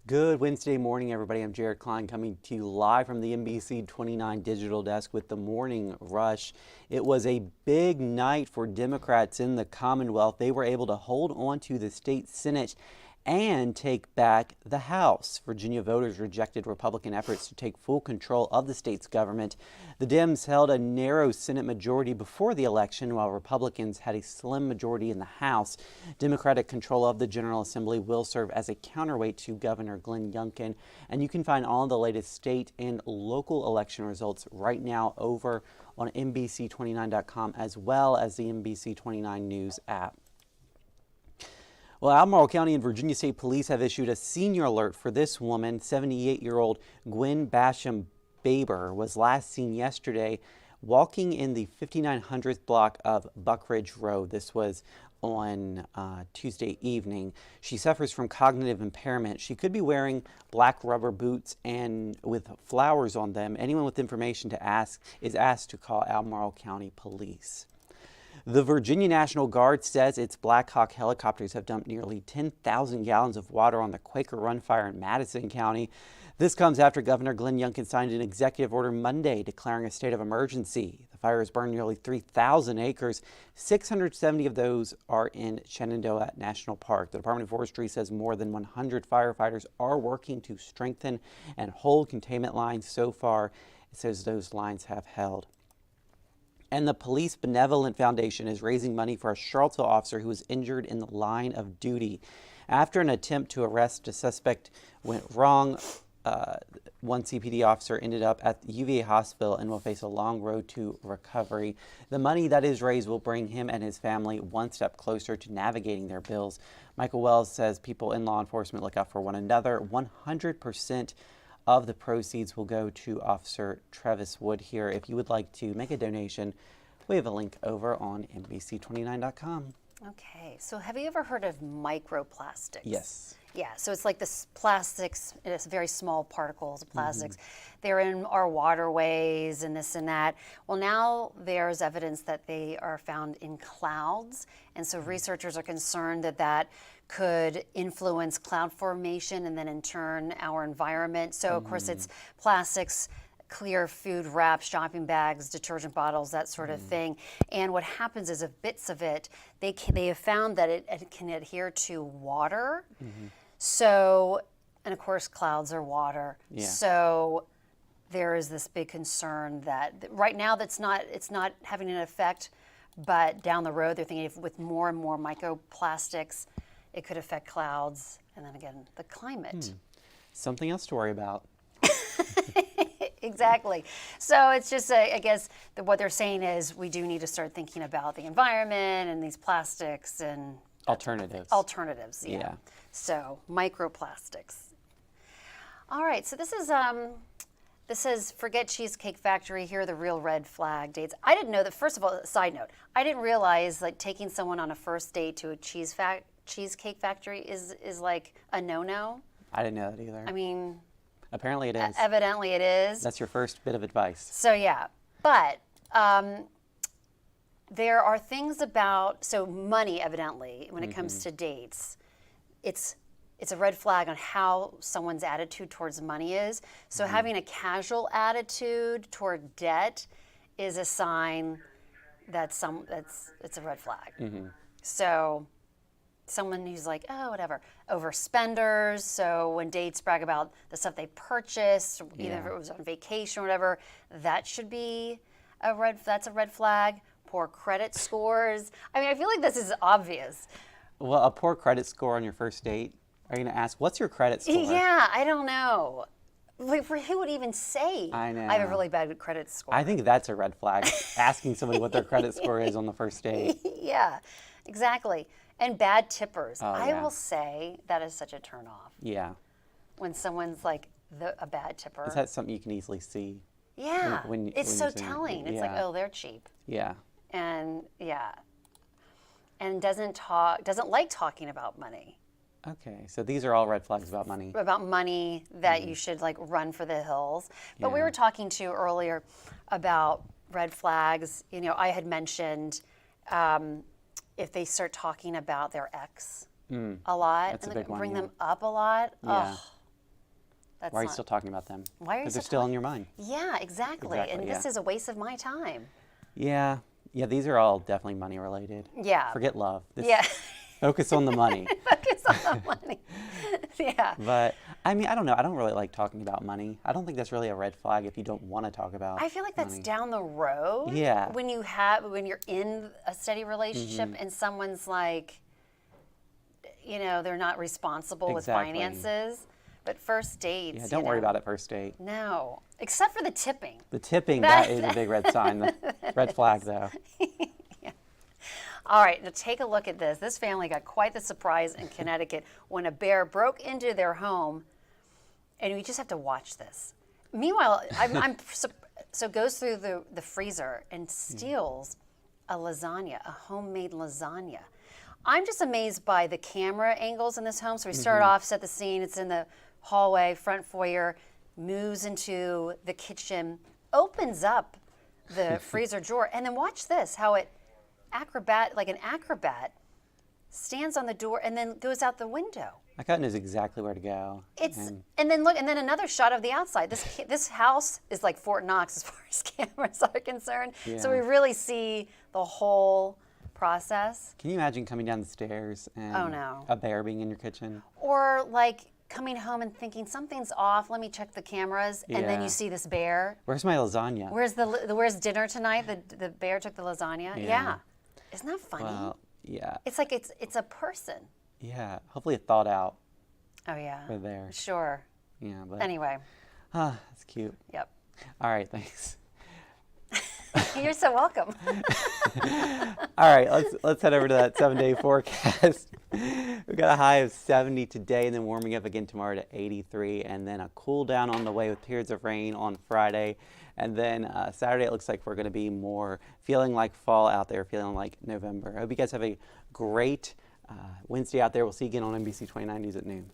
Good Wednesday morning, everybody. I'm Jared Klein coming to you live from the NBC29 Digital Desk with the morning rush. It was a big night for Democrats in the Commonwealth. They were able to hold on to the state Senate and take back the House. Virginia voters rejected Republican efforts to take full control of the state's government. The Dems held a narrow Senate majority before the election, while Republicans had a slim majority in the House. Democratic control of the General Assembly will serve as a counterweight to Governor Glenn Youngkin. And you can find all the latest state and local election results right now over on NBC29.com as well as the NBC29 News app. Well, Albemarle County and Virginia State Police have issued a senior alert for this woman. 78-year-old Gwen Basham Baber was last seen yesterday walking in the 5900th block of Buckridge Road. This was on Tuesday evening. She suffers from cognitive impairment. She could be wearing black rubber boots and with flowers on them. Anyone with information is asked to call Albemarle County Police. The Virginia National Guard says its Black Hawk helicopters have dumped nearly 10,000 gallons of water on the Quaker Run fire in Madison County. This comes after Governor Glenn Youngkin signed an executive order Monday declaring a state of emergency. The fire has burned nearly 3,000 acres. 670 of those are in Shenandoah National Park. The Department of Forestry says more than 100 firefighters are working to strengthen and hold containment lines. So far, it says those lines have held. And the Police Benevolent Foundation is raising money for a Charlottesville officer who was injured in the line of duty. After an attempt to arrest a suspect went wrong, one CPD officer ended up at the UVA hospital and will face a long road to recovery. The money that is raised will bring him and his family one step closer to navigating their bills. Michael Wells says people in law enforcement look out for one another. 100% of the proceeds will go to Officer Travis Wood here. If you would like to make a donation, we have a link over on NBC29.com. Okay, so have you ever heard of microplastics? Yes. Yeah, so it's like this plastics, it's very small particles of plastics. They're in our waterways and this and that. Well, now there's evidence that they are found in clouds. And so researchers are concerned that that could influence cloud formation and then in turn our environment. So of course it's plastics, clear food wraps, shopping bags, detergent bottles, that sort of thing. And what happens is if bits of it, they have found that it can adhere to water. So, and of course clouds are water. Yeah. So there is this big concern that right now it's not having an effect, but down the road they're thinking with more and more microplastics, it could affect clouds and then again the climate. Something else to worry about. Exactly. So it's just, I guess, what they're saying is we do need to start thinking about the environment and these plastics and Alternatives. Alternatives, yeah. So microplastics. All right. So this is Forget Cheesecake Factory. Here are the real red flag dates. I didn't know that. First of all, side note, I didn't realize like taking someone on a first date to a cheesecake factory is like a no-no. I didn't know that either. I mean, apparently it is. Evidently it is. That's your first bit of advice. So yeah, but there are things about, so money evidently, when it comes to dates, it's a red flag on how someone's attitude towards money is. So having a casual attitude toward debt is a sign that it's a red flag. So someone who's like, oh, whatever, overspenders. So when dates brag about the stuff they purchased, either if it was on vacation or whatever, that should be that's a red flag. Poor credit scores. I mean, I feel like this is obvious. Well, a poor credit score on your first date? Are you going to ask, what's your credit score? Yeah, I don't know. Like, who would even say I know. I have a really bad credit score? I think that's a red flag, asking somebody what their credit score is on the first date. Yeah, exactly. And bad tippers. Oh, I yeah. will say that is such a turnoff. Yeah. When someone's like a bad tipper. Is that something you can easily see? Yeah. when it's so you're saying- telling. It's like, oh, they're cheap. Yeah. And doesn't like talking about money. Okay, so these are all red flags about money. About money that you should like run for the hills. But we Yeah. were talking to earlier about red flags. You know, I had mentioned if they start talking about their ex a lot That's a and big one, bring yeah. them up a lot. Yeah. Oh, That's Why are you not- still talking about them? Why are you Because they're still still on your mind. Yeah, exactly. Exactly, And this yeah. is a waste of my time. Yeah, yeah, these are all definitely money related. Yeah. Forget love. Yeah. Focus on the money. Focus on the money. Yeah. But I mean, I don't know. I don't really like talking about money. I don't think that's really a red flag if you don't want to talk about. I feel like that's money. down the road. Yeah. When you're in a steady relationship and someone's like, they're not responsible with Exactly. finances. But first dates. Yeah, don't worry about it first date. No, except for the tipping. The tipping, that is a big red sign. The red flag, though. All right, now take a look at this. This family got quite the surprise in Connecticut when a bear broke into their home, and we just have to watch this. Meanwhile, so goes through the freezer and steals a lasagna, a homemade lasagna. I'm just amazed by the camera angles in this home. So we start off, set the scene. It's in the hallway, front foyer, moves into the kitchen, opens up the freezer drawer, and then watch this, how it like an acrobat, stands on the door and then goes out the window. My cat knows exactly where to go. And then another shot of the outside. This house is like Fort Knox as far as cameras are concerned. So we Yeah. really see the whole process. Can you imagine coming down the stairs and Oh, no. a bear being in your kitchen? Or like coming home and thinking something's off. Let me check the cameras, and then Yeah. you see this bear. Where's my lasagna? Where's dinner tonight? The bear took the lasagna. Yeah. Isn't that funny? Well, yeah. It's like it's a person. Yeah. Hopefully it thawed out Oh yeah. for there. Sure. Yeah, but Anyway. that's cute. Yep. All right, thanks. You're so welcome. All right, let's head over to that 7-day forecast. We've got a high of 70 today, and then warming up again tomorrow to 83, and then a cool down on the way with periods of rain on Friday. And then Saturday, it looks like we're going to be more feeling like fall out there, feeling like November. I hope you guys have a great Wednesday out there. We'll see you again on NBC 29 News at noon.